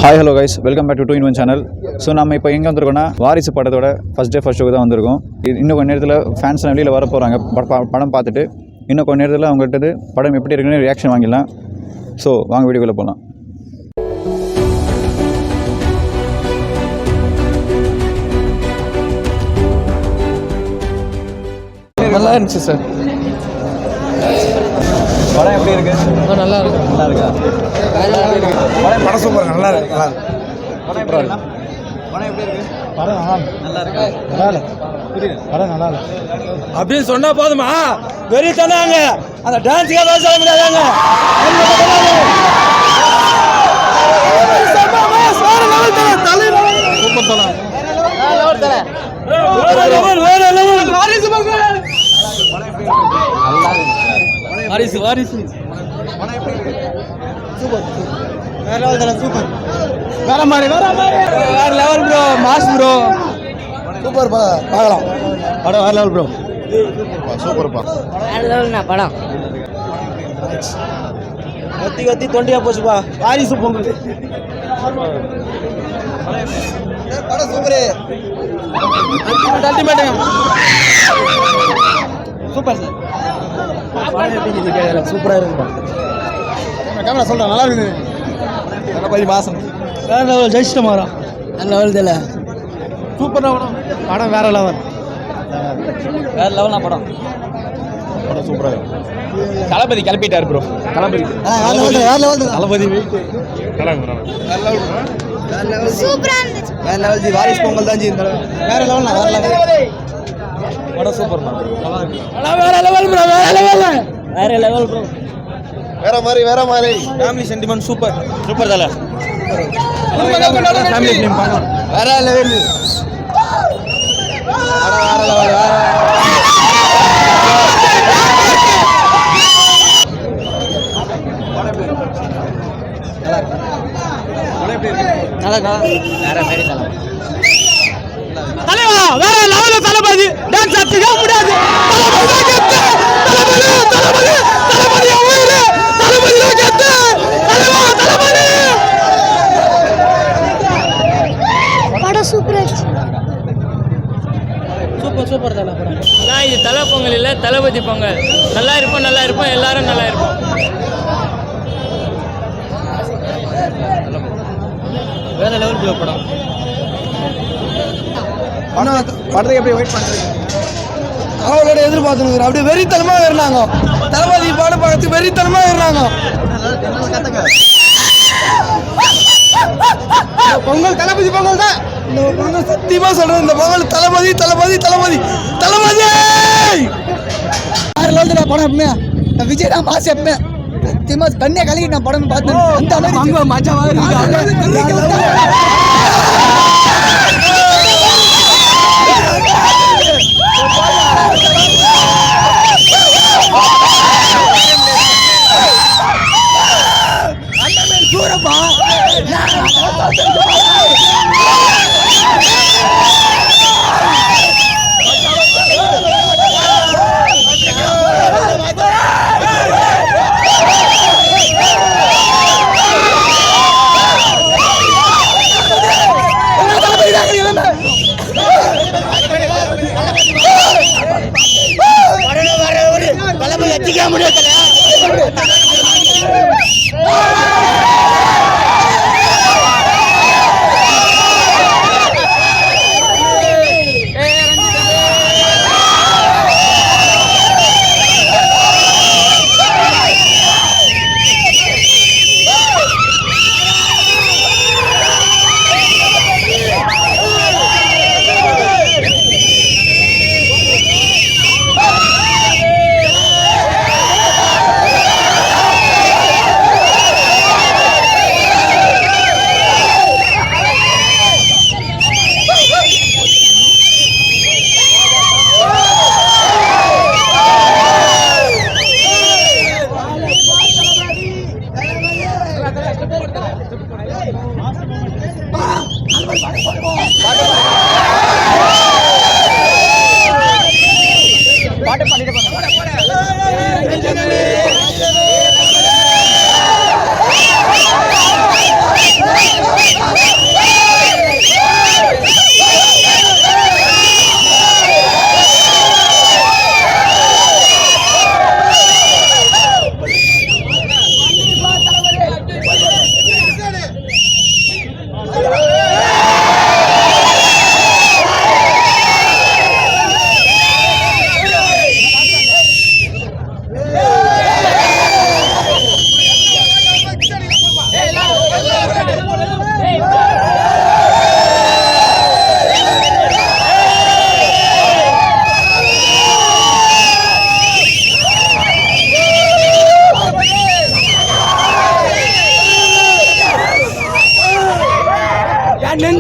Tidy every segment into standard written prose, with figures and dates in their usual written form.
Hi hello guys, welcome back to 2-in-1 channel. So நம்ம இப்போ எங்கே வந்திருக்கோம்னா வாரிசு படத்தோட ஃபஸ்ட் ஷோக்கு தான் வந்திருக்கோம். இன்னும் கொஞ்சம் நேரத்தில் ஃபேன்ஸ் வெளியில் வர போகிறாங்க. படம் பார்த்துட்டு இன்னும் கொஞ்சம் நேரத்தில் அவங்ககிட்ட படம் எப்படி இருக்குன்னு ரியாக்ஷன் வாங்கிடலாம். ஸோ வாங்க வீடியோக்குள்ளே போகலாம். நல்லா இருந்துச்சு சார். படம் எப்படி இருக்கு? நல்லா இருக்கு. நல்லா இருக்கா? படம் சூப்பர். நல்லா இருக்கு. படம் எப்படி இருக்கு? படம் எப்படி இருக்கு? படம் நல்லா இருக்கா? நல்லா இல்லை. படம் நல்லா இல்லை அப்படின்னு சொன்னா போதுமா? வெறி தானாங்க. அந்த டான்ஸுக்காக தான் சொல்ல முடியாதாங்க. சூப்பர் தலை. வாரிசு வாரிசு சூப்பர். வேற லெவல் தல. சூப்பர். வேற மாதிரி வேற level bro. Mass bro. Super. பார்க்கலாம். படம் வேற லெவல் ப்ரோ. சூப்பர்ப்பா. வேற லெவல்ண்ணா படம். கத்தி கத்தி தொண்டியா போச்சுப்பா. வாரிசு பொங்கல் படம் சூப்பர். அல்டிமேட். Super sir. சூப்பராக இருக்குப்பா. கேமரா சொல்கிறேன். நல்லா இருக்குது. தளபதி மாசம் வேற லெவல். ஜெயிச்சிட்ட மாறா. வேற லெவல் தெரியல. சூப்பராக படம். படம் வேற லெவல். வேற லெவல்னா படம். படம் சூப்பராக இருக்கு. தளபதி கிளப்பிட்டார் ப்ரோ. தளபதி வேற லெவல். தளபதி சூப்பரா இருந்துச்சு. வேற லெவல். ஜி வாரிசு பொங்கல் தான் ஜி. வேற லெவல். வேற லெவல். படம் சூப்பர். வேற லெவல் ப்ரோ. வேற லெவல். வேற லெவல் ப்ரோ. வேற மாதிரி வேற மாதிரி. Family sentiment super. சூப்பர் தல. ஃபேமிலி ஃபிலிம் பார்க்கலாம். வேற லெவல். வேற லெவல். தலைவா வேற லெவல். தளபதி டான்ஸ் ஆடுறதுக்கு முடியாது. படம் சூப்பரா இருந்துச்சு. சூப்பர் சூப்பர் தல படம். நான் இது தலை பொங்கல் இல்லை, தளபதி பொங்கல். நல்லா இருப்போம் எல்லாரும் நல்லா இருப்போம். வேற லெவல் ப்ரோ படம். படத்துக்கு எப்படி வெயிட் பண்ணுறீங்க? அவங்களோட எதிர்பார்த்துருக்குறோம். அப்படியே வெறித்தனமாக இருந்தாங்க. தளபதி பாட பார்த்து வெறித்தனமாக இருந்தாங்க. பொங்கல் தளபதி பொங்கல் தான். இந்த பொங்கல் சத்தியமா சொல்றேன். இந்த பொங்கல் தளபதி தளபதி தளபதி தளபதி. வேற லெவல் படம். எப்பவுமே விஜய் தான் மாசு. எப்பவுமே சத்தியமா தண்ணியை கலக்கி நான் படம் பார்த்தேன். அந்த அளவுக்கு மஜாவாக சூரப்பா.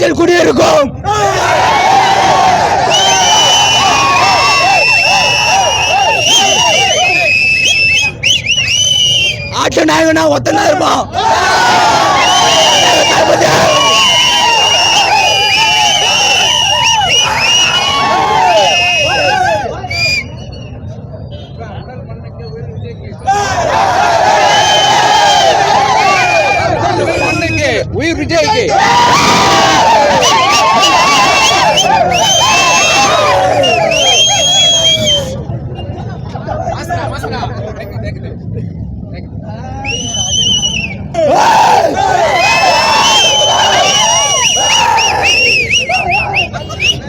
நெஞ்சில் குடியிருக்கும். ஆட்ட நாயகனா ஒத்தனா இருப்பான். உயிர் விஜய்க்கு.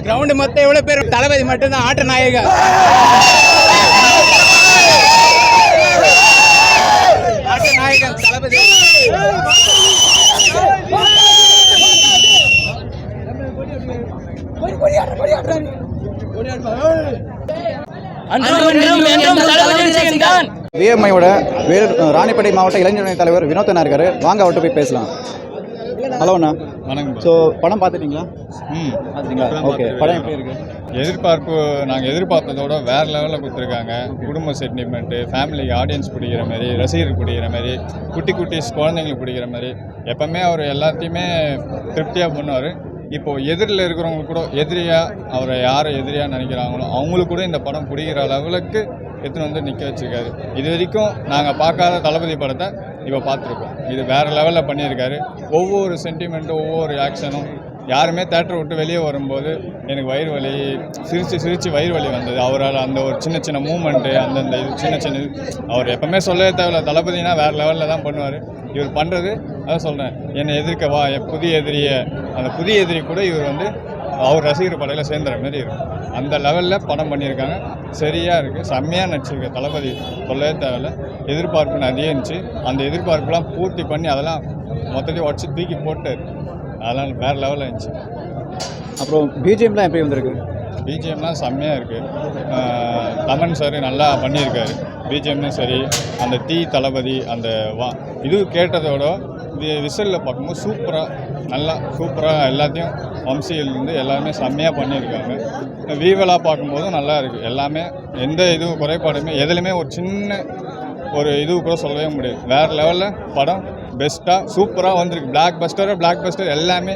கிரவுண்ட் மொத்தம் எவ்வளவு பேர், தளபதி மட்டும்தான் ஆட்ட நாயகன். ஆட்ட நாயகன் தளபதி. விஎம்ஐயோட ராணிப்பேட்டை மாவட்ட இளைஞரணி தலைவர் வினோத் இருக்காரு. வாங்க அவர்கிட்ட போய் பேசலாம். ஹலோ அண்ணா. வணக்கம். ஸோ படம் பார்த்துட்டீங்களா? பார்த்துட்டீங்களா? ஓகே. படம் எப்படி இருக்கு? எதிர்பார்ப்பு நாங்கள் எதிர்பார்த்ததோட வேறு லெவலில் கொடுத்துருக்காங்க. குடும்ப சென்டிமெண்ட்டு, ஃபேமிலி ஆடியன்ஸ் பிடிக்கிற மாதிரி, ரசிகருக்கு பிடிக்கிற மாதிரி, குட்டி குட்டிஸ் குழந்தைங்களுக்கு பிடிக்கிற மாதிரி எப்போவுமே அவர் எல்லாத்தையுமே திருப்தியாக பண்ணுவார். இப்போது எதிரில் இருக்கிறவங்க கூட அவரை யாரை எதிரியாக நினைக்கிறாங்களோ அவங்களுக்கு கூட இந்த படம் பிடிக்கிற லெவலுக்கு எடுத்துன்னு வந்து நிற்க வச்சுருக்காரு. இது வரைக்கும் நாங்கள் பார்க்காத தளபதி படத்தை இப்போ பார்த்துருக்கோம். இது வேறு லெவலில் பண்ணியிருக்காரு. ஒவ்வொரு சென்டிமெண்ட்டும், ஒவ்வொரு ஆக்ஷனும் யாருமே தேட்டரை விட்டு வெளியே வரும்போது எனக்கு வயிறு வலி, சிரித்து வயிறு வலி வந்தது. அவரால் அந்த ஒரு சின்ன சின்ன மூமெண்ட்டு, அந்தந்த இது சின்ன அவர் எப்போவுமே சொல்லவே தேவையில்ல. தளபதினா வேறு லெவலில் தான் பண்ணுவார். இவர் பண்ணுறது அதான் சொல்கிறேன், என்னை எதிர்க்கவா புதிய எதிரியை, அந்த புதிய எதிரி கூட இவர் வந்து அவர் ரசிகர் படையில் சேர்ந்துற மாதிரி இருக்கும். அந்த லெவலில் படம் பண்ணியிருக்காங்க. சரியாக இருக்குது, செம்மையாக நடிச்சிருக்கு. தளபதி சொல்லவே தேவையில்ல. எதிர்பார்ப்பு நிறைய இருந்துச்சு. அந்த எதிர்பார்ப்புலாம் பூர்த்தி பண்ணி அதெல்லாம் மொத்தத்தையும் உடச்சி தூக்கி போட்டு அதெல்லாம் வேறு லெவலில் இருந்துச்சு. அப்புறம் பிஜிஎம்லாம் எப்படி வந்திருக்கு? பிஜிஎம்லாம் செம்மையாக இருக்குது. தமன் சார் நல்லா பண்ணியிருக்காரு. பிஜிஎம்னும் சரி, அந்த தளபதி அந்த இது கேட்டதோட விசிலில் பார்க்கும்போது சூப்பராக எல்லாத்தையும் வம்சியிலேருந்து எல்லாருமே செம்மையாக பண்ணியிருக்காங்க. வீவலாக பார்க்கும்போதும் நல்லா இருக்குது. எல்லாமே எந்த இதுவும் குறைபாடுமே எதுலையுமே ஒரு சின்ன ஒரு இது கூட சொல்லவே முடியாது. வேறு லெவலில் படம் பெஸ்ட்டாக சூப்பராக வந்திருக்கு. பிளாக் பஸ்டர் எல்லாமே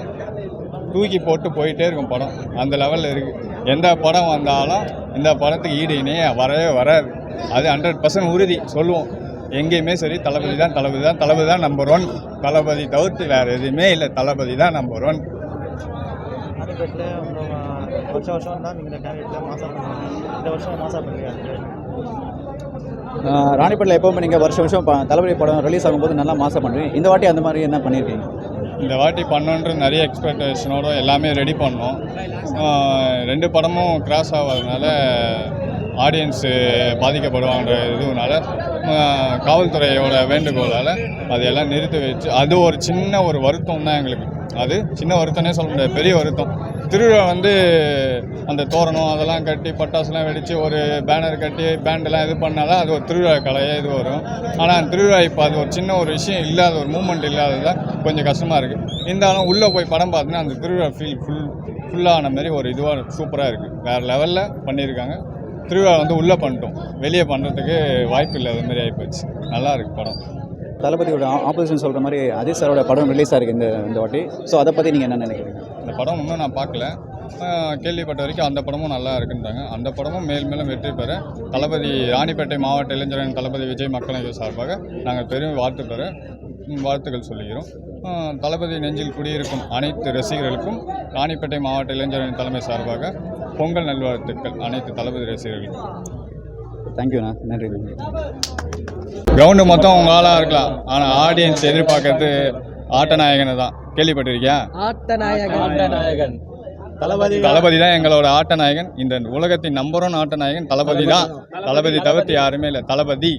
தூக்கி போட்டு போயிட்டே இருக்கும் படம். அந்த லெவலில் இருக்குது. எந்த படம் வந்தாலும் இந்த படத்துக்கு ஈடு இணையே வரவே வராது. அது 100% உறுதி சொல்லுவோம். எங்கேயுமே சரி, தளபதி தான் நம்பர் 1. தளபதி தவிர்த்து வேறு எதுவுமே இல்லை. தளபதி தான் நம்பர் 1. ராணிப்பேட்டில் எப்போவுமே நீங்கள் வருஷம் தளபதி படம் ரிலீஸ் ஆகும்போது நல்லா மாசம் பண்ணுறீங்க. இந்த வாட்டி அந்த மாதிரி என்ன பண்ணியிருக்கீங்க? இந்த வாட்டி பண்ணோன்ற நிறைய எக்ஸ்பெக்டேஷனோட எல்லாமே ரெடி பண்ணோம். 2 படமும் கிராஸ் ஆகாதனால ஆடியன்ஸு பாதிக்கப்படுவான்ற இதுனால காவல்துறையோட வேண்டுகோளால் அதையெல்லாம் நிறுத்தி வச்சு, அது ஒரு சின்ன ஒரு வருத்தம் தான் எங்களுக்கு. அது சின்ன வருத்தம்னே சொல்ல முடியாது, பெரிய வருத்தம். திருவிழா வந்து அந்த தோரணம் அதெல்லாம் கட்டி பட்டாசுலாம் வெடித்து ஒரு பேனர் கட்டி பேண்டெல்லாம் இது பண்ணாதான் அது ஒரு திருவிழா கலையாக இது வரும். ஆனால் அந்த திருவிழா இப்போ அது ஒரு சின்ன ஒரு விஷயம் இல்லாத, ஒரு மூமெண்ட் இல்லாததான் கொஞ்சம் கஷ்டமாக இருக்குது. இருந்தாலும் உள்ளே போய் படம் பார்த்தீங்கன்னா அந்த திருவிழா ஃபீல் ஃபுல்லான மாதிரி ஒரு இதுவாக சூப்பராக இருக்குது. வேறு லெவலில் பண்ணியிருக்காங்க. திருவிழா வந்து உள்ளே பண்ணிட்டோம், வெளியே பண்ணுறதுக்கு வாய்ப்பு இல்லாத மாதிரி ஆகிப்போச்சு. நல்லா இருக்குது படம். தளபதியோட ஆப்போசிஷன் சொல்கிற மாதிரி அஜித் சாரோட படம் ரிலீஸ் ஆகிருக்கு இந்த வாட்டி. ஸோ அதை பற்றி நீங்கள் என்ன நினைக்கிறீங்க? இந்த படம் இன்னும் நான் பார்க்கல. கேள்விப்பட்ட வரைக்கும் அந்த படமும் நல்லா இருக்குன்றாங்க. அந்த படமும் மேலும் வெற்றி பெற தளபதி ராணிப்பேட்டை மாவட்ட இளைஞரணி தளபதி விஜய் மக்கள் சார்பாக நாங்கள் பெரும் வாழ்த்துக்கள் சொல்லுகிறோம். தளபதி நெஞ்சில் குடியிருக்கும் அனைத்து ரசிகர்களுக்கும் ராணிப்பேட்டை மாவட்ட இளைஞரணி தலைமை சார்பாக பொங்கல் நல்வாழ்த்துக்கள் அனைத்து தளபதி ரசிகர்களுக்கும். தேங்க்யூண்ணா, நன்றி. கிரவுண்டு மொத்தம் உங்கள் ஆளாக இருக்கலாம், ஆனால் ஆடியன்ஸ் எதிர்பார்க்கறது ஆட்டநாயகனை தான். கேள்விப்பட்டிருக்கியா? ஆட்டநாயகன் தளபதி தான் எங்களோட ஆட்டநாயகன். இந்த உலகத்தின் நம்பர் 1 ஆட்டநாயகன் தளபதி தான். தளபதி தவிர்த்து யாருமே இல்லை. தளபதி.